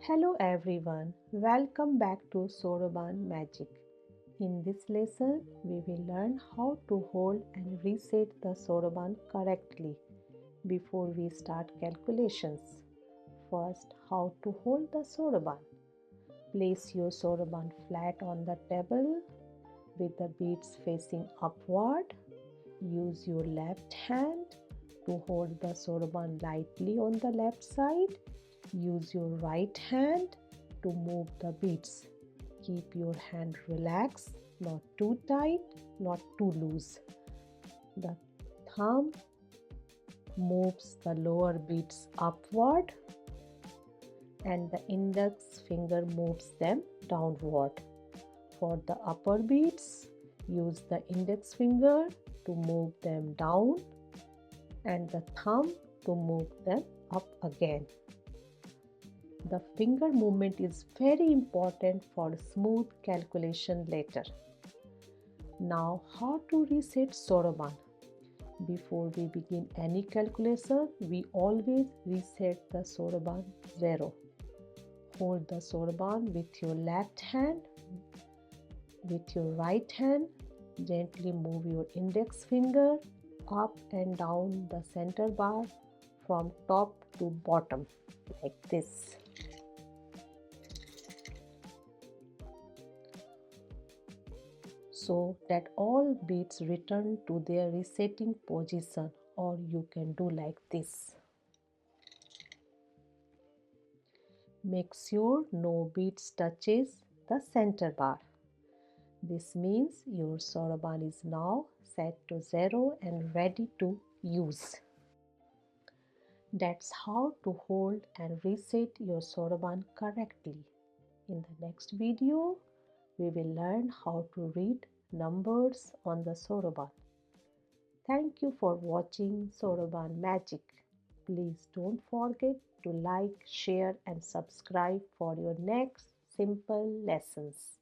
Hello everyone, welcome back to Soroban Magic. In this lesson, we will learn how to hold and reset the Soroban correctly before we start calculations. First, how to hold the Soroban. Place your Soroban flat on the table with the beads facing upward. Use your left hand to hold the Soroban lightly on the left side. Use your right hand to move the beads. Keep your hand relaxed, not too tight, not too loose. The thumb moves the lower beads upward and the index finger moves them downward. For the upper beads, use the index finger to move them down and the thumb to move them up again. The finger movement is very important for smooth calculation later. Now, how to reset Soroban? Before we begin any calculation, we always reset the Soroban 0. Hold the Soroban with your left hand. With your right hand, gently move your index finger up and down the center bar from top to bottom like this. So that all beads return to their resetting position, or you can do like this. Make sure no beads touches the center bar. This means your Soroban is now set to 0 and ready to use. That's how to hold and reset your Soroban correctly. In the next video, we will learn how to read numbers on the Soroban. Thank you for watching Soroban Magic. Please don't forget to like, share and subscribe for your next simple lessons.